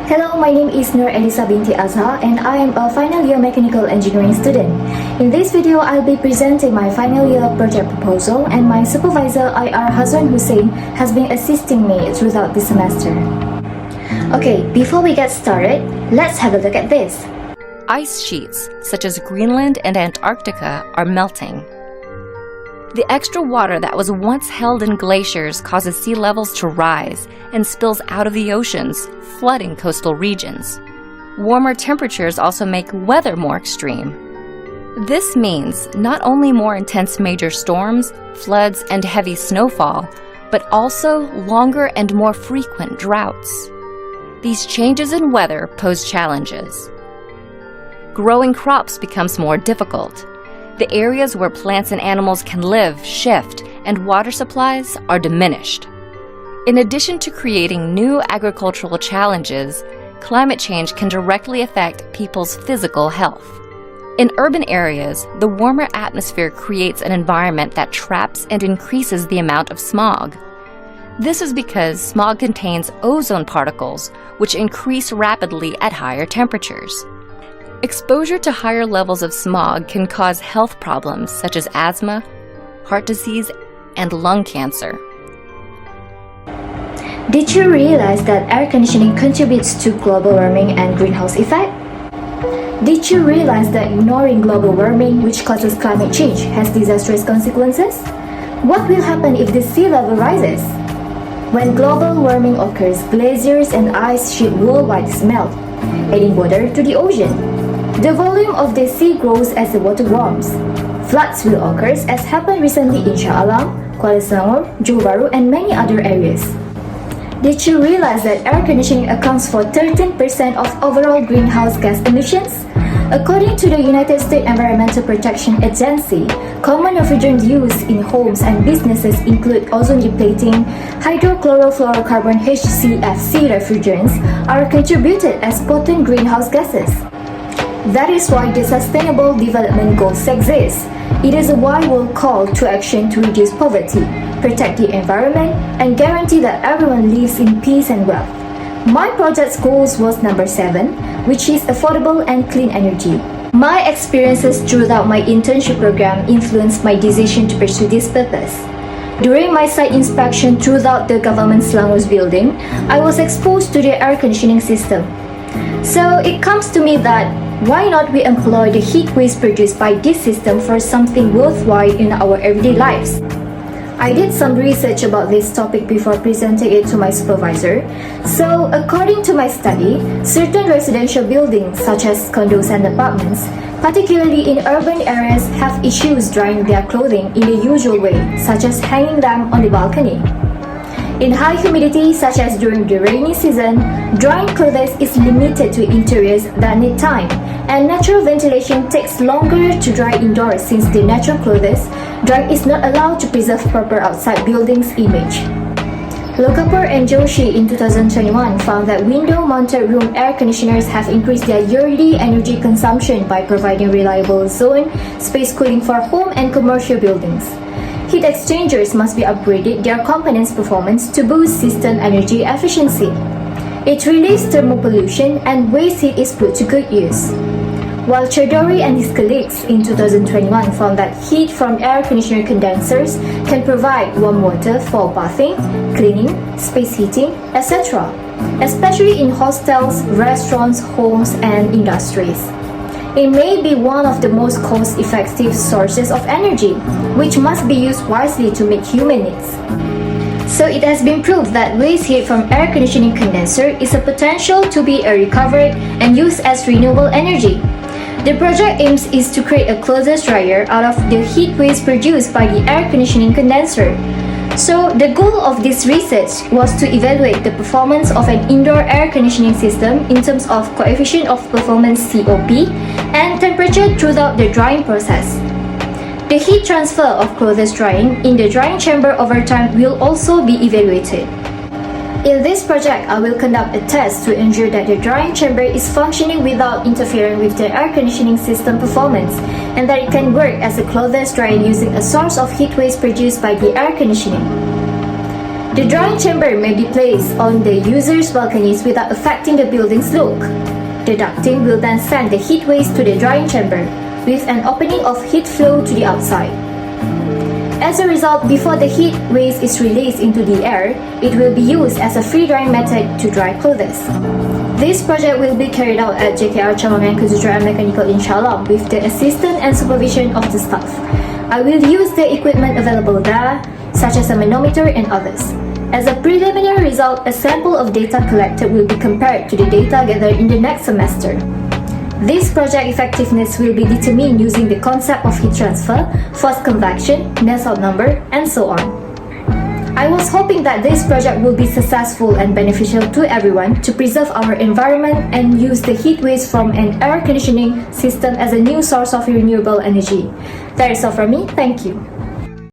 Hello, my name is ELISSA BINTI AZHAR and I am a final year mechanical engineering student. In this video, I'll be presenting my final year project proposal and my supervisor IR Hazran Husain has been assisting me throughout the semester. Okay, before we get started, let's have a look at this. Ice sheets, such as Greenland and Antarctica, are melting. The extra water that was once held in glaciers causes sea levels to rise and spills out of the oceans, flooding coastal regions. Warmer temperatures also make weather more extreme. This means not only more intense major storms, floods, and heavy snowfall, but also longer and more frequent droughts. These changes in weather pose challenges. Growing crops becomes more difficult. The areas where plants and animals can live shift, and water supplies are diminished. In addition to creating new agricultural challenges, climate change can directly affect people's physical health. In urban areas, the warmer atmosphere creates an environment that traps and increases the amount of smog. This is because smog contains ozone particles, which increase rapidly at higher temperatures. Exposure to higher levels of smog can cause health problems such as asthma, heart disease, and lung cancer. Did you realize that air conditioning contributes to global warming and greenhouse effect? Did you realize that ignoring global warming, which causes climate change, has disastrous consequences? What will happen if the sea level rises? When global warming occurs, glaciers and ice sheet worldwide melt, adding water to the ocean. The volume of the sea grows as the water warms. Floods will occur as happened recently in Shah Alam, Kuala Selangor, Johor Bahru, and many other areas. Did you realize that air conditioning accounts for 13% of overall greenhouse gas emissions? According to the United States Environmental Protection Agency, common refrigerant used in homes and businesses include ozone depleting, hydrochlorofluorocarbon HCFC refrigerants are contributed as potent greenhouse gases. That is why the Sustainable Development Goals exist. It is a wide call to action to reduce poverty, protect the environment, and guarantee that everyone lives in peace and wealth. My project's goals was number 7, which is affordable and clean energy. My experiences throughout my internship program influenced my decision to pursue this purpose. During my site inspection throughout the government Selangor's building, I was exposed to the air conditioning system. So it comes to me that why not we employ the heat waste produced by this system for something worthwhile in our everyday lives? I did some research about this topic before presenting it to my supervisor. So, according to my study, certain residential buildings such as condos and apartments, particularly in urban areas, have issues drying their clothing in the usual way, such as hanging them on the balcony. In high humidity, such as during the rainy season, drying clothes is limited to interiors that need time, and natural ventilation takes longer to dry indoors since the natural clothes drying is not allowed to preserve proper outside building's image. Lokapur and Joshi in 2021 found that window-mounted room air conditioners have increased their yearly energy consumption by providing reliable zone space cooling for home and commercial buildings. Heat exchangers must be upgraded their components performance to boost system energy efficiency. It relieves thermal pollution and waste heat is put to good use. While Chaudhary and his colleagues in 2021 found that heat from air conditioner condensers can provide warm water for bathing, cleaning, space heating, etc., especially in hostels, restaurants, homes, and industries. It may be one of the most cost-effective sources of energy, which must be used wisely to meet human needs. So it has been proved that waste heat from air conditioning condenser is a potential to be recovered and used as renewable energy. The project aims is to create a clothes dryer out of the heat waste produced by the air conditioning condenser. So the goal of this research was to evaluate the performance of an indoor air conditioning system in terms of coefficient of performance COP and temperature throughout the drying process. The heat transfer of clothes drying in the drying chamber over time will also be evaluated. In this project, I will conduct a test to ensure that the drying chamber is functioning without interfering with the air conditioning system performance and that it can work as a clothes dryer using a source of heat waste produced by the air conditioning. The drying chamber may be placed on the user's balconies without affecting the building's look. The ducting will then send the heat waves to the drying chamber, with an opening of heat flow to the outside. As a result, before the heat waves is released into the air, it will be used as a free drying method to dry clothes. This project will be carried out at JKR Cawangan Kejuruteraan Mechanical Inshallah with the assistance and supervision of the staff. I will use the equipment available there, such as a manometer and others. As a preliminary result, a sample of data collected will be compared to the data gathered in the next semester. This project effectiveness will be determined using the concept of heat transfer, forced convection, Nusselt number, and so on. I was hoping that this project will be successful and beneficial to everyone to preserve our environment and use the heat waves from an air conditioning system as a new source of renewable energy. That is all from me. Thank you.